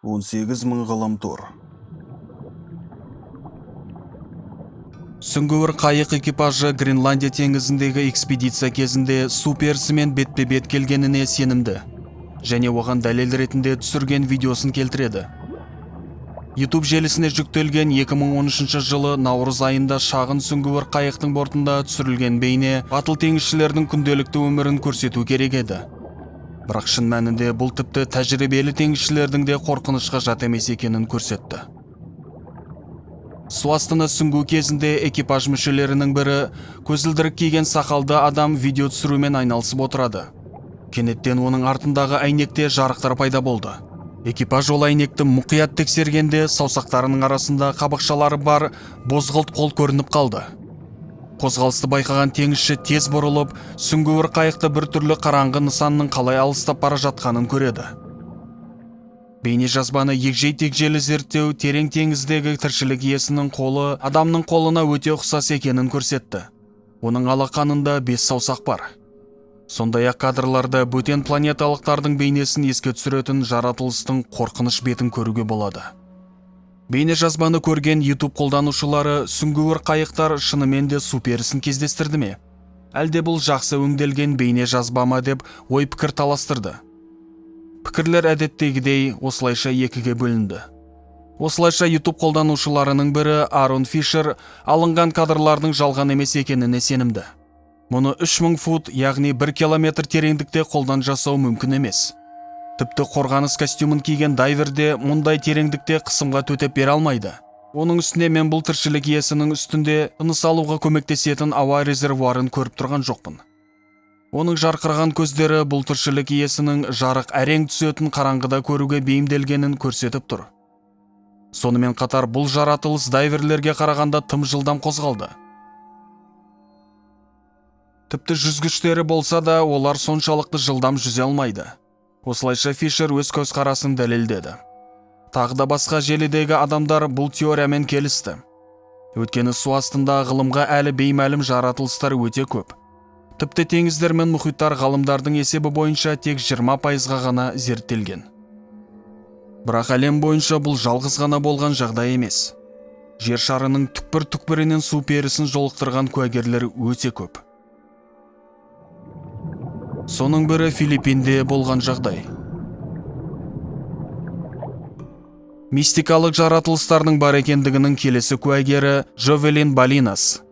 18.000 ғаламтор. Сүңгуір қайық экипажы Гренландия теңізіндегі экспедиция кезінде су перісімен бетпе-бет келгеніне сенімді, және оған дәлел ретінде түсірген видеосын келтіреді. YouTube желісіне жүктелген 2013 жылы наурыз айында шағын сүңгуір қайықтың бортында түсірілген бейне батыл теңізшілердің күнделікті өмірін көрсету керек еді. Бірақ шын мәнінде бұл тіпті тәжірибелі теңізшілердің де қорқынышқа жат емес екенін көрсетті. Су астына сүңгу кезінде экипаж мүшелерінің бірі көзілдірік киген сақалды адам видео түсірумен айналысып отырады. Кенеттен оның артындағы әйнекте жарықтар пайда болды. Экипаж ол әйнекті мұқият тексергенде саусақтарының арасында қабықшалары бар бозғылт қол көрініп қалды. Қозғалысты байқаған теңізші тез бұрылып, сүңгуір қайықты бір түрлі қараңғы нысанның қалай алыстап бара жатқанын көреді. Бейне жазбаны егжей-тегжейлі зерттеу терең теңіздегі тіршілік иесінің қолы адамның қолына өте ұқсас екенін көрсетті. Оның алақанында 5 саусақ бар. Сондай-ақ кадрларда бөтен планеталықтардың бейнесін еске түсіретін жаратылыстың қорқыныш бетін көруге болады. Бейне жазбаны көрген YouTube қолданушылары сүңгуір қайықтар шынымен де су перісін кездестірді ме? Әлде бұл жақсы өңделген бейне жазба ма деп ой пікір таластырды. Пікірлер әдеттегідей осылайша екіге бөлінді. Осылайша YouTube қолданушыларының бірі Арон Фишер алынған кадрлардың жалған емес екеніне сенімді. Мұны 3000 фут, яғни 1 километр тереңдікте қолдан жасау мүмкін емес. Тіпті қорғаныс костюмын киген дайверде мұндай тереңдікте қысымға төтеп бере алмайды. Оның үстіне мен бұл тіршілік иесінің үстінде тыныс алуға көмектесетін ауа резервуарын көріп тұрған жоқпын. Оның жарқыраған көздері бұл тіршілік иесінің жарық әрең түсетін қараңғыда көруге бейімделгенін көрсетіп тұр. Сонымен қатар бұл жаратылыс дайверлерге қарағанда тым жылдам қозғалды. Тіпті жүзгіштері болса да, олар соншалықты жылдам жүзе алмайды. Осылайша Фишер өз көзқарасын дәлелдеді. Тағы да басқа желідегі адамдар бұл теориямен келісті. Өйткені су астында ғылымға әлі беймәлім жаратылыстар өте көп. Тіпті теңіздер мен мұхиттар ғалымдардың есебі бойынша тек 20%-ға ғана зерттелген. Бірақ әлем бойынша бұл жалғыз ғана болған жағдай емес. Жер шарының түкпір-түкпірінен су перісін жолықтырған куәгерлер өте көп. Соның бірі Филиппинде болған жағдай. Мистикалық жаратылыстардың бар екендігінің келесі куәгері Жовелин Балинас.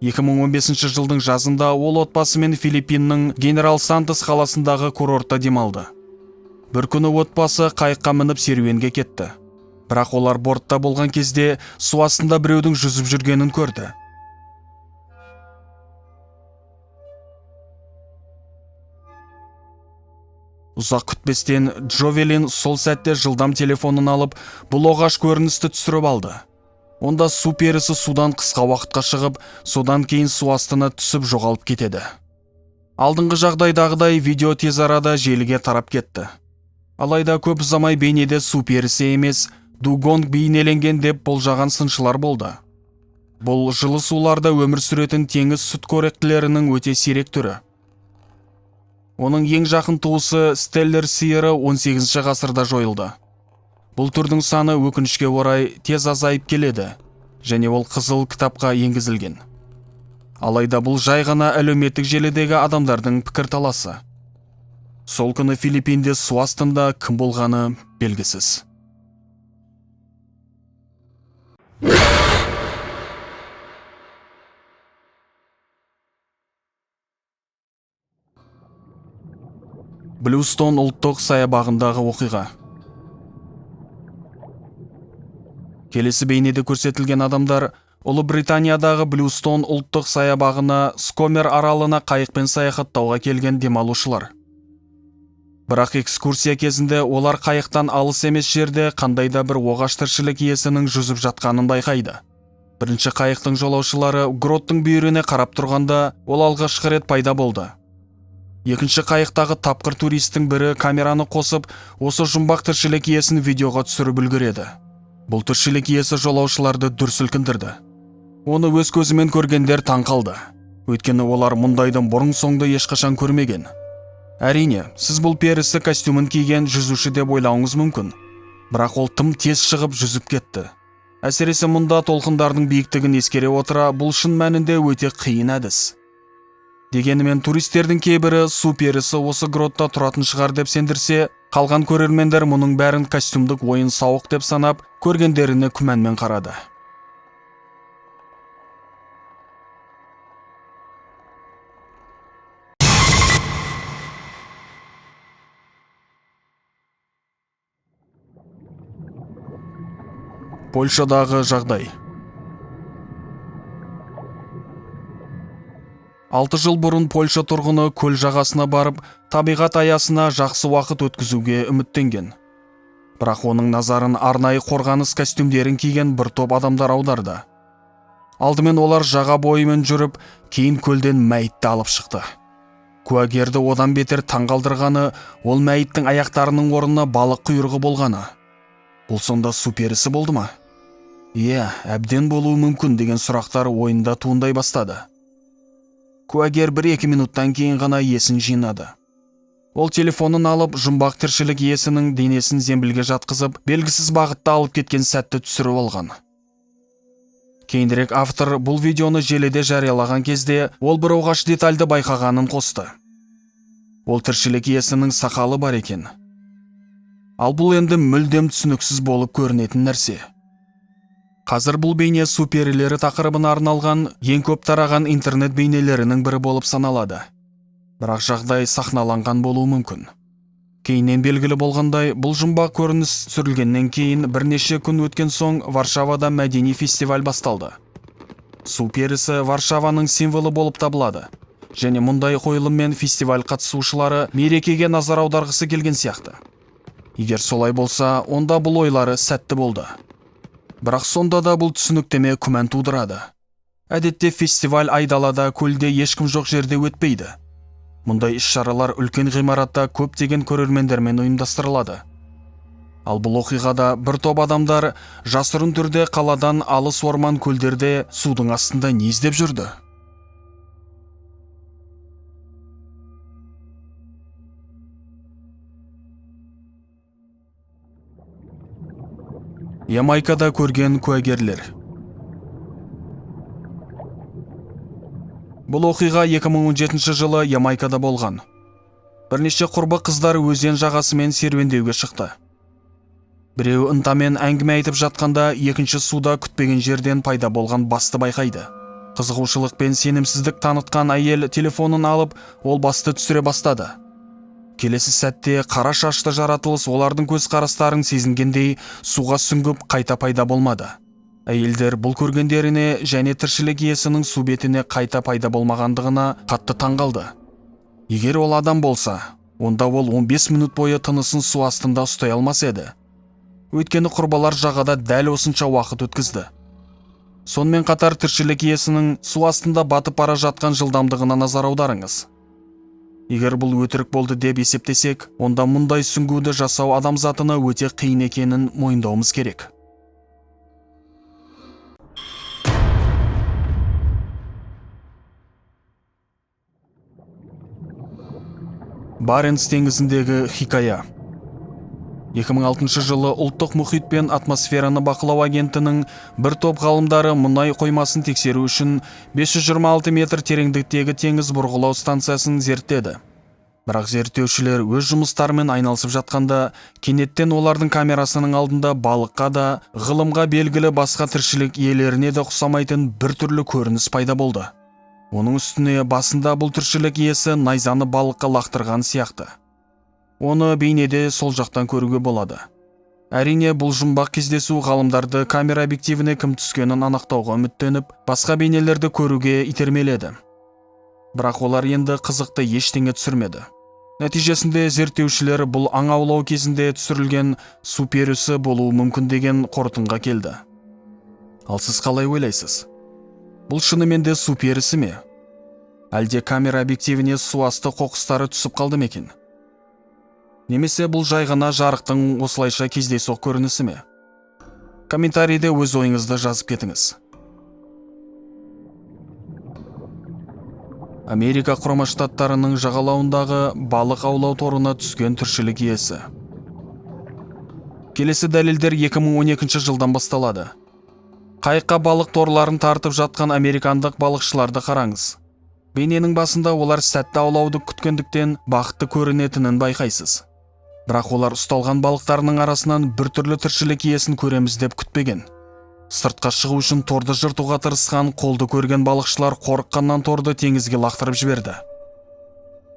2015 жылдың жазында ол отбасымен Филиппиннің Генерал Сантос қаласындағы курортта демалды. Бір күні отбасы қайыққа мініп серуенге кетті. Бірақ олар бортта болған кезде су астында біреудің жүзіп жүргенін көрді. Ұзақ күтпестен Джовелин сол сәтте жылдам телефонын алып, бұл оғаш көріністі түсіріп алды. Онда су перісі судан қысқа уақытқа шығып, содан кейін су астына түсіп жоғалып кетеді. Алдыңғы жағдайдағыдай видео тез арада желіге тарап кетті. Алайда көп ұзамай бейнеде су перісі емес, дугонг бейнеленген деп болжаған сыншылар болды. Бұл жылы суларда өмір сүретін теңіз сүтқоректілерінің өте сирек түрі. Оның ең жақын туысы Стеллер сиыры 18 ғасырда жойылды. Бұл түрдің саны өкінішке орай тез азайып келеді, және ол қызыл кітапқа енгізілген. Алайда бұл жай ғана әлеуметтік желідегі адамдардың пікірталасы. Сол күні Филиппинде су астында кім болғаны белгісіз. Блюстон ұлттық саябағындағы оқиға. Келесі бейнеде көрсетілген адамдар Ұлыбританиядағы Блюстон ұлттық саябағына Скомер аралына қайықпен саяхаттауға келген демалушылар. Бірақ экскурсия кезінде олар қайықтан алыс емес жерде қандайда бір оғаш тіршілік иесінің жүзіп жатқанын байқайды. Бірінші қайықтың жолаушылары гроттың бүйіріне қарап тұрғанда ол алғашқы рет пайда болды. Екінші қайықтағы тапқыр туристің бірі камераны қосып, осы жұмбақ тіршілік иесін видеоға түсіріп үлгереді. Бұл тіршілік иесі жолаушыларды дүр сілкіндірді. Оны өз көзімен көргендер таң қалды. Өйткені олар мұндайдың бұрын соңды ешқашан көрмеген. Әрине, сіз бұл перісі костюмын киген жүзуші деп ойлауыңыз мүмкін. Бірақ ол тым тез шығып жүзіп кетті. Әсіресе мұнда толқындардың биіктігін ескере отыра, бұл шын мәнінде өте қиын әдіс. Дегенімен туристердің кейбірі су перісі осы гротта тұратын шығар деп сендірсе, қалған көрермендер мұның бәрін костюмдық ойын сауық деп санап, көргендеріне күмәнмен қарады. Польшадағы жағдай. 6 жыл бұрын Польша тұрғыны көл жағасына барып, табиғат аясына жақсы уақыт өткізуге үміттенген. Бірақ оның назарын арнайы қорғаныс костюмдерін киген бір топ адамдар аударды. Алдымен олар жаға бойымен жүріп, кейін көлден мәйітті алып шықты. Куәгерді одан бетер таңғалдырғаны, ол мәйіттің аяқтарының орнына балық құйрығы болғаны. Бұл сонда су перісі болды ма? Иә, әбден болуы мүмкін деген сұрақтар ойында туындай бастады. Куәгер 1-2 минуттан кейін ғана есін жинады. Ол телефонын алып, жұмбақ тіршілік иесінің денесін зембілге жатқызып, белгісіз бағытта алып кеткен сәтті түсіріп алған. Кейінірек автор бұл видеоны желіде жариялаған кезде, ол бір оғаш детальды байқағанын қосты. Ол тіршілік иесінің сақалы бар екен. Ал бұл енді мүлдем түсініксіз болып көрінетін нәрсе. Қазір бұл бейне су перілері тақырыбына арналған ең көп тараған интернет бейнелерінің бірі болып саналады. Бірақ жағдай сахналанған болуы мүмкін. Кейіннен белгілі болғандай, бұл жұмбақ көрініс түсірілгеннен кейін бірнеше күн өткен соң Варшавада мәдени фестиваль басталды. Су перісі Варшаваның символы болып табылады. Және мұндай қойылым мен фестиваль қатысушылары мерекеге назар аударғысы келген сияқты. Егер солай болса, онда бұл ойлары сәтті болды. Бірақ сонда да бұл түсініктеме күмән тудырады. Әдетте фестиваль айдалада, көлде ешкім жоқ жерде өтпейді. Мұндай іс-шаралар үлкен ғимаратта көптеген көрермендермен ұйымдастырылады. Ал бұл оқиғада бір топ адамдар жасырын түрде қаладан алыс орман көлдерде судың астында не іздеп жүрді? Ямайкада көрген куәгерлер. Бұл оқиға 2017 жылы Ямайкада болған. Бірнеше құрбы қыздар өзен жағасымен серуендеуге шықты. Біреу ынтамен әңгіме айтып жатқанда, екінші суда күтпеген жерден пайда болған басты байқайды. Қызығушылық пен сенімсіздік танытқан әйел телефонын алып, ол басты түсіре бастады. Келесі сәтте қара шашты жаратылыс олардың көз қарастарын сезінгендей суға сүңгіп қайта пайда болмады. Әйелдер бұл көргендеріне және тіршілік иесінің су бетіне қайта пайда болмағандығына қатты таңғалды. Егер ол адам болса, онда ол 15 минут бойы тынысын су астында ұстай алмас еді. Өйткені құрбалар жағада дәл осынша уақыт өткізді. Сонымен қатар тіршілік иесінің су астында батып бара жатқан жылдамдығына назар аударыңыз. Егер бұл өтірік болды деп есептесек, онда мұндай сүңгуді жасау адамзатына өте қиын екенін мойындауымыз керек. Баренц теңізіндегі хикая. 2006 жылы ұлттық мұхит пен атмосфераны бақылау агенттігінің бір топ ғалымдары мұнай қоймасын тексеру үшін 526 метр тереңдіктегі теңіз бұрғылау станциясын зерттеді. Бірақ зерттеушілер өз жұмыстарымен айналысып жатқанда, кенеттен олардың камерасының алдында балыққа да, ғылымға белгілі басқа тіршілік иелеріне де ұқсамайтын бір түрлі көрініс пайда болды. Оның үстіне басында бұл тіршілік иесі найзаны балыққа лақтырған сияқты. Оны бейнеде сол жақтан көруге болады. Әрине, бұл жұмбақ кездесу ғалымдарды камера объективіне кім түскенін анықтауға үміттеніп, басқа бейнелерді көруге итермеледі. Бірақ олар енді қызықты ештеңе түсірмеді. Нәтижесінде зерттеушілер бұл аң аулау кезінде түсірілген су перісі болуы мүмкін деген қорытындыға келді. Ал сіз қалай ойлайсыз? Бұл шынымен де су перісі ме? Әлде камера объективіне су асты қоқыстары түсіп қалды ма екен? Немесе бұл жай ғана жарықтың осылайша кездейсоқ көрінісі ме? Комментарийде өз ойыңызды жазып кетіңіз. Америка құрама штаттарының жағалауындағы балық аулау торына түскен тіршілік иесі. Келесі дәлелдер 2012 жылдан басталады. Қайыққа балық торларын тартып жатқан американдық балықшыларды қараңыз. Бейненің басында олар сәтті аулауды күткендіктен бақытты көрінетінін байқайсыз. Бірақ олар ұсталған балықтарының арасынан біртүрлі тіршілік иесін көреміз деп күтпеген. Сыртқа шығу үшін торды жыртуға тырысқан қолды көрген балықшылар қорыққаннан торды теңізге лақтырып жіберді.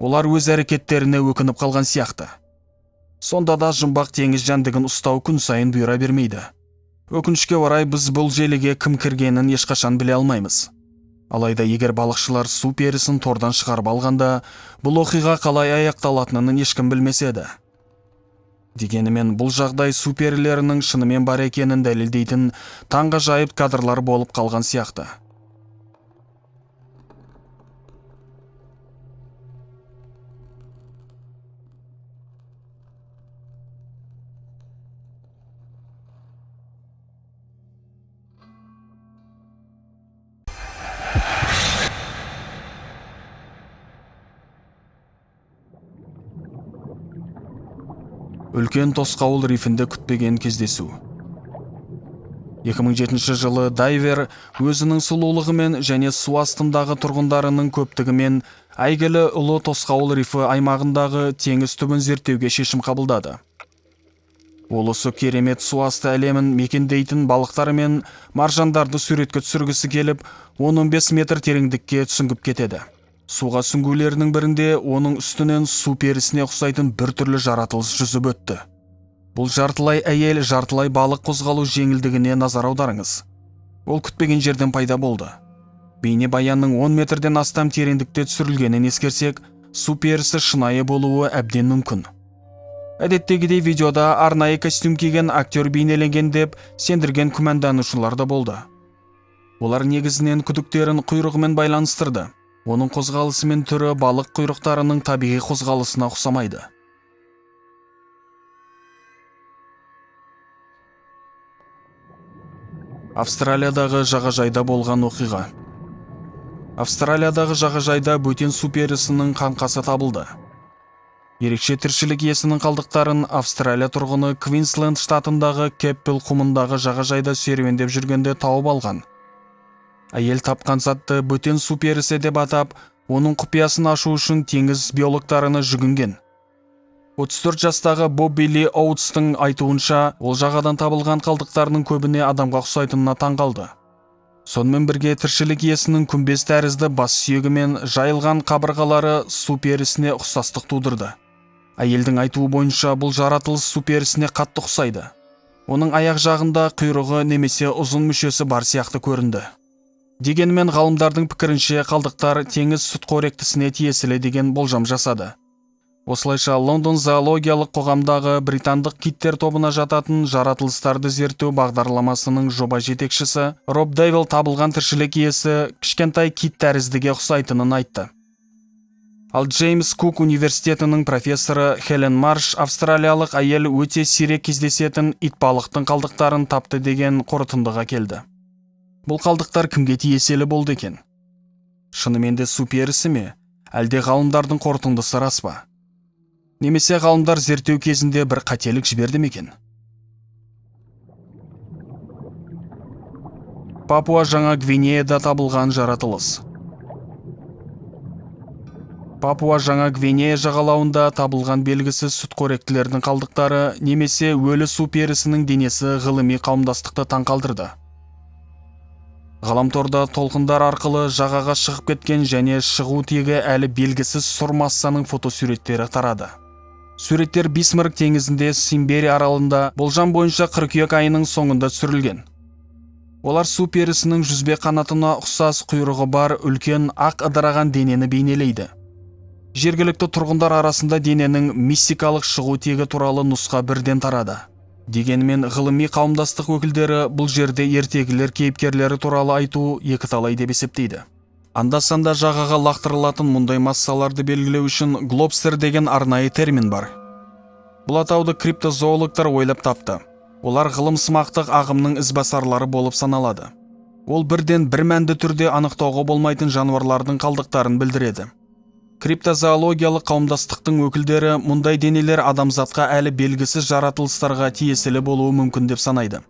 Олар өз әрекеттеріне өкініп қалған сияқты. Сонда да жұмбақ теңіз жәндігін ұстау күн сайын бұйыра бермейді. Өкінішке орай біз бұл желіге кім кіргенін ешқашан біле алмаймыз. Алайда егер балықшылар су перісін тордан шығарып алғанда, бұл оқиға қалай аяқталатынын ешкім білмес еді. Дегенмен бұл жағдай су перілерінің шынымен бар екенін дәлелдейтін таңғажайып кадрлар болып қалған сияқты. Үлкен Тосқауыл рифінде күтпеген кездесу. 2007 жылы дайвер өзінің сұлулығымен және су астындағы тұрғындарының көптігімен әйгілі Ұлы Тосқауыл рифі аймағындағы теңіз түбін зерттеуге шешім қабылдады. Ол осы керемет су асты әлемін мекендейтін балықтар мен маржандарды суретке түсіргісі келіп, 15 метр тереңдікке сүңгіп кетеді. Суға сүңгулерінің бірінде оның үстінен су перісіне ұқсайтын біртүрлі жаратылыс жүзіп өтті. Бұл жартылай әйел, жартылай балық қозғалу жеңілдігіне назар аударыңыз. Ол күтпеген жерден пайда болды. Бейнебаянның 10 метрден астам тереңдікте түсірілгенін ескерсек, су перісі шынайы болуы әбден мүмкін. Әдеттегідей видеода арнайы костюм киген актер бейнеленген деп сендірген күмәнданушылар да болды. Олар негізінен күдіктерін құйрығымен байланыстырды. Оның қозғалысы мен түрі балық құйрықтарының табиғи қозғалысына ұқсамайды. Австралиядағы жағажайда болған оқиға. Австралиядағы жағажайда бөтен су перісінің қаңқасы табылды. Ерекше тіршілік иесінің қалдықтарын Австралия тұрғыны Квинсленд штатындағы Кеппел құмындағы жағажайда серуендеп жүргенде тауып алған. Әйел тапқан затты бөтен су перісі деп атап, оның құпиясын ашу үшін теңіз биологтарына жүгінген. 34 жастағы Бобби Ли Оутстың айтуынша, ол жағадан табылған қалдықтарының көбіне адамға ұқсайтынына таңғалды. Сонымен бірге тіршілік иесінің күмбез тәрізді бас сүйегі мен жайылған қабырғалары су перісіне ұқсастық тудырды. Әйелдің айтуы бойынша бұл жаратылыс су перісіне қатты ұқсайды. Оның аяқ жағында құйрығы немесе ұзын мүшесі бар сияқты көрінді. Дегенмен ғалымдардың пікірінше қалдықтар теңіз сүтқоректісіне тиесілі деген болжам жасады. Осылайша Лондон зоологиялық қоғамдағы британдық киттер тобына жататын жаратылыстарды зерттеу бағдарламасының жоба жетекшісі Роб Дейвил табылған тіршілік иесі кішкентай кит тәріздіге ұқсайтынын айтты. Ал Джеймс Кук университетінің профессоры Хелен Марш австралиялық әйел өте сирек кездесетін итбалықтың қалдықтарын тапты деген қорытындыға келді. Бұл қалдықтар кімге тиесілі болды екен? Шынымен де су перісі ме? Әлде ғалымдардың қорытындысы рас па? Немесе ғалымдар зерттеу кезінде бір қателік жіберді ме екен? Папуа Жаңа Гвинеяда табылған жаратылыс. Папуа Жаңа Гвинея жағалауында табылған белгісіз сүтқоректілердің қалдықтары немесе өлі су перісінің денесі ғылыми қауымдастықты таңқалдырды. Ғаламторда толқындар арқылы жағаға шығып кеткен және шығу тегі әлі белгісіз сұр массаның фотосуреттері тарады. Суреттер Бисмарк теңізінде Симбери аралында болжам бойынша қыркүйек айының соңында түсірілген. Олар су перісінің жүзбе қанатына ұқсас құйрығы бар үлкен ақ ыдыраған денені бейнелейді. Жергілікті тұрғындар арасында дененің мистикалық шығу тегі туралы нұсқа бірден тарады. Дегенмен ғылыми қауымдастық өкілдері бұл жерде ертегілер кейіпкерлері туралы айту екіталай деп есептейді. Анда-санда жағаға лақтырылатын мұндай массаларды белгілеу үшін глобстер деген арнайы термин бар. Бұл атауды криптозоологтар ойлап тапты. Олар ғылым-сымақтық ағымның ізбасарлары болып саналады. Ол бірден бір мәнді түрде анықтауға болмайтын жануарлардың қалдықтарын білдіреді. Криптозоологиялық қауымдастықтың өкілдері мұндай денелер адамзатқа әлі белгісіз жаратылыстарға тиесілі болуы мүмкін деп санайды.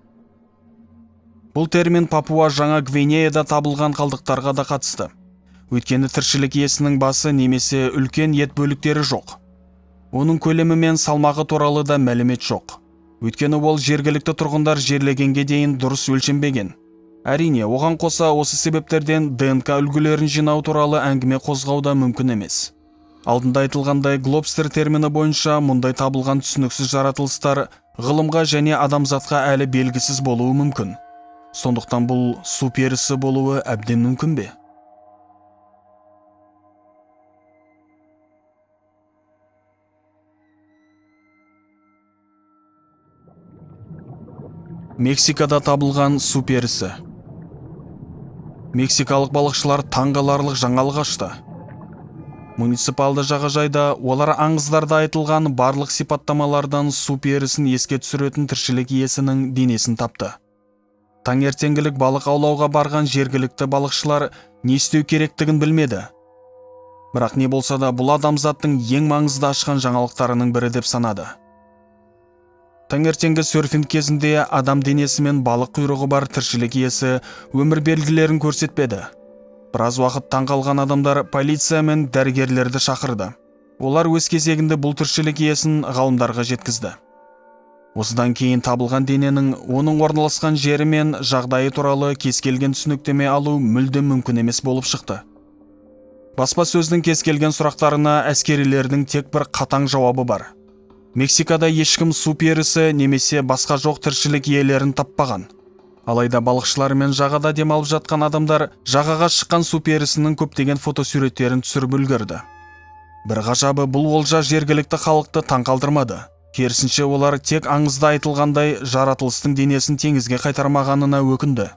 Бұл термин Папуа Жаңа Гвинеяда табылған қалдықтарға да қатысты. Өйткені тіршілік иесінің басы немесе үлкен ет бөліктері жоқ. Оның көлемі мен салмағы туралы да мәлімет жоқ. Өйткені ол жергілікті тұрғындар жерлегенге дейін дұрыс өлшенбеген. Әрине, оған қоса осы себептерден ДНК үлгілерін жинау туралы әңгіме қозғауда мүмкін емес. Алдында айтылғандай, глобстер термині бойынша мұндай табылған түсініксіз жаратылыстар ғылымға және адамзатқа әлі белгісіз болуы мүмкін. Сондықтан бұл су перісі болуы әбден мүмкін бе? Мексикада табылған су перісі. Мексикалық балықшылар таңғаларлық жаңалық ашты. Муниципалды жағажайда олар аңыздарда айтылған барлық сипаттамалардан су перісін еске түсіретін тіршілік иесінің денесін тапты. Таңертеңгілік балық аулауға барған жергілікті балықшылар не істеу керектігін білмеді. Бірақ не болса да бұл адамзаттың ең маңызды ашқан жаңалықтарының бірі деп санады. Таңертеңгі серфинг кезінде адам денесі мен балық құйрығы бар тіршілік иесі өмір белгілерін көрсетпеді. Біраз уақыт таңғалған адамдар полиция мен дәрігерлерді шақырды. Олар өз кезегінде бұл тіршілік иесін ғалымдарға жеткізді. Осыдан кейін табылған дененің оның орналасқан жері мен жағдайы туралы кез келген түсініктеме алу мүлдем мүмкін емес болып шықты. Баспасөздің кез келген сұрақтарына әскерилердің тек бір қатаң жауабы бар. Мексикада ешкім су перісі немесе басқа жоқ тіршілік иелерін таппаған. Алайда балықшылар мен жағада демалып жатқан адамдар жағаға шыққан су перісінің көптеген фотосуреттерін түсіріп үлгерді. Бір ғажабы, бұл олжа жергілікті халықты таңқалдырмады. Керісінше олар тек аңызда айтылғандай жаратылыстың денесін теңізге қайтармағанына өкінді.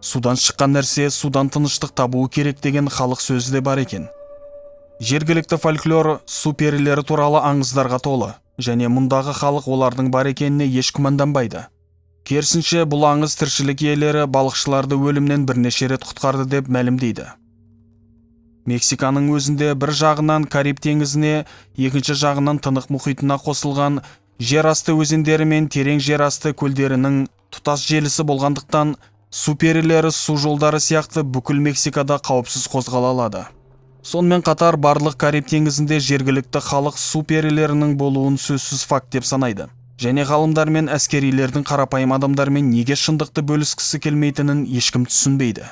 Судан шыққан нәрсе судан тыныштық табуы керек деген халық сөзі де бар екен. Жергілікті фольклор су перілері туралы аңыздарға толы, және мұндағы халық олардың бар екеніне еш күмәнданбайды. Керісінше бұл аңыз тіршілік иелері балықшыларды өлімнен бірнеше рет құтқарды деп мәлімдейді. Мексиканың өзінде бір жағынан Кариб теңізіне, екінші жағынан Тынық мұхитына қосылған жер асты өзендері мен терең жер асты көлдерінің тұтас желісі болғандықтан, су перілері су жолдары сияқты бүкіл Мексикада қауіпсіз қозғала алады. Сонымен қатар барлық Кариб теңізінде жергілікті халық су перілерінің болуын сөзсіз факт деп санайды. Және ғалымдар мен әскерилердің қарапайым адамдармен неге шындықты бөліскісі келмейтінін ешкім түсінбейді.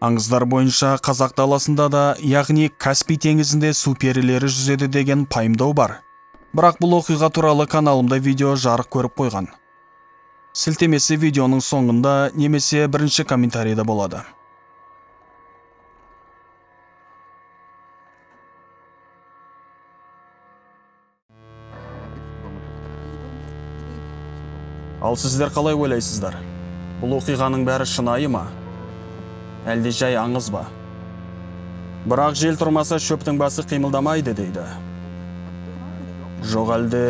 Аңыздар бойынша қазақ даласында да, яғни Каспий теңізінде су перілері жүзеді деген пайымдау бар. Бірақ бұл оқиға туралы каналымда видео жарық көріп қойған. Сілтемесі видеоның соңында немесе бірінші комментарийда болады. Ал сіздер қалай ойлайсыздар? Бұл оқиғаның бәрі шынайы ма? Әлде жай аңыз ба? Бірақ жел тұрмаса шөптің басы қимылдамайды дейді. Жоқ әлде